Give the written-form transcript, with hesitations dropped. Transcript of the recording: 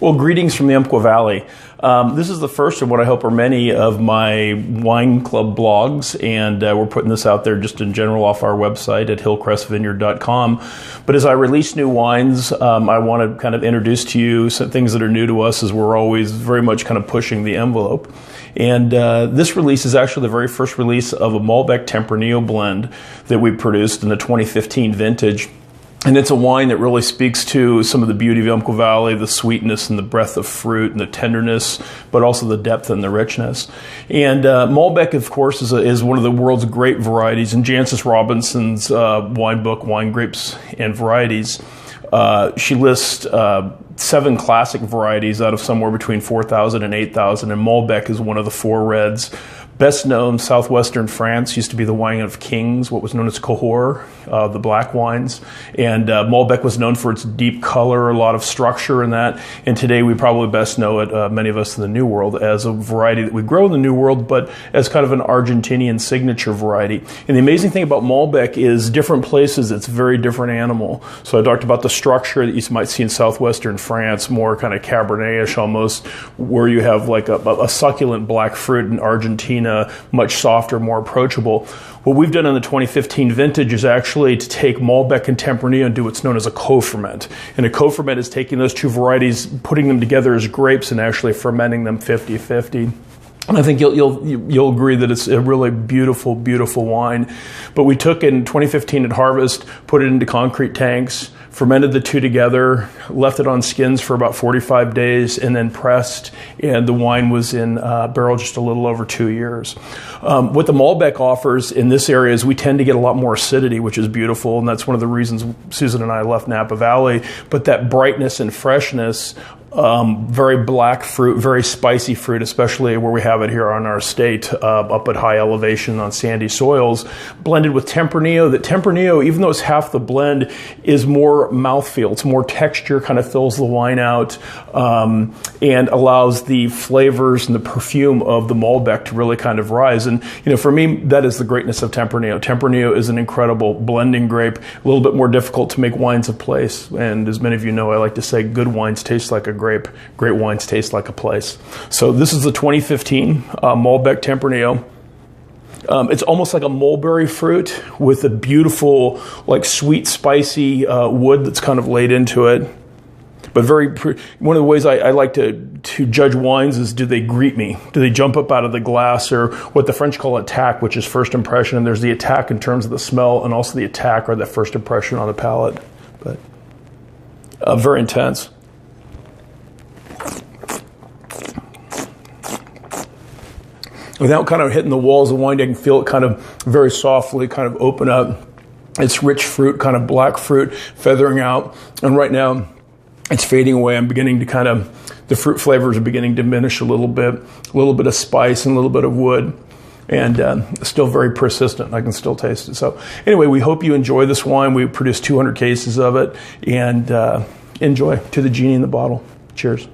Well, greetings from the Umpqua Valley. This is the first of what I hope are many of my wine club blogs, and we're putting this out there just in general off our website at hillcrestvineyard.com. But as I release new wines, I want to kind of introduce to you some things that are new to us, as we're always very much kind of pushing the envelope. And this release is actually the very first release of a Malbec Tempranillo blend that we produced in the 2015 vintage. And it's a wine that really speaks to some of the beauty of Umpqua Valley, the sweetness and the breadth of fruit and the tenderness, but also the depth and the richness. And Malbec, of course, is one of the world's great varieties. In Jancis Robinson's wine book, Wine, Grapes, and Varieties, she lists 7 classic varieties out of somewhere between 4,000 and 8,000, and Malbec is one of the 4 reds. Best known, southwestern France used to be the wine of kings, what was known as Cahors, the black wines. And Malbec was known for its deep color, a lot of structure in that. And today we probably best know it, many of us in the New World, as a variety that we grow in the New World, but as kind of an Argentinian signature variety. And the amazing thing about Malbec is different places, it's a very different animal. So I talked about the structure that you might see in southwestern France, more kind of Cabernet-ish almost, where you have like a succulent black fruit. In Argentina, much softer, more approachable. What we've done in the 2015 vintage is actually to take Malbec and Tempranillo and do what's known as a co-ferment. And a co-ferment is taking those 2 varieties, putting them together as grapes and actually fermenting them 50-50. And I think you'll agree that it's a really beautiful, beautiful wine. But we took in 2015 at harvest, put it into concrete tanks, fermented the 2 together, left it on skins for about 45 days, and then pressed, and the wine was in barrel just a little over 2 years. What the Malbec offers in this area is we tend to get a lot more acidity, which is beautiful, and that's one of the reasons Susan and I left Napa Valley. But that brightness and freshness, very black fruit, very spicy fruit, especially where we have it here on our estate, up at high elevation on sandy soils, blended with Tempranillo. That Tempranillo, even though it's half the blend, is more mouthfeel. It's more texture, kind of fills the wine out, and allows the flavors and the perfume of the Malbec to really kind of rise. And, you know, for me, that is the greatness of Tempranillo. Tempranillo is an incredible blending grape, a little bit more difficult to make wines of place. And as many of you know, I like to say good wines taste like a grape. Great wines taste like a place. So this is the 2015 Malbec Tempranillo. It's almost like a mulberry fruit with a beautiful, like sweet, spicy wood that's kind of laid into it. But one of the ways I like to judge wines is, do they greet me? Do they jump up out of the glass, or what the French call attack, which is first impression. And there's the attack in terms of the smell, and also the attack or the first impression on the palate. But very intense. Without kind of hitting the walls of wine, I can feel it kind of very softly kind of open up. It's rich fruit, kind of black fruit, feathering out. And right now, it's fading away. I'm beginning to kind of, the fruit flavors are beginning to diminish a little bit of spice and a little bit of wood. And still very persistent. I can still taste it. So anyway, we hope you enjoy this wine. We produced 200 cases of it. And enjoy. To the genie in the bottle. Cheers.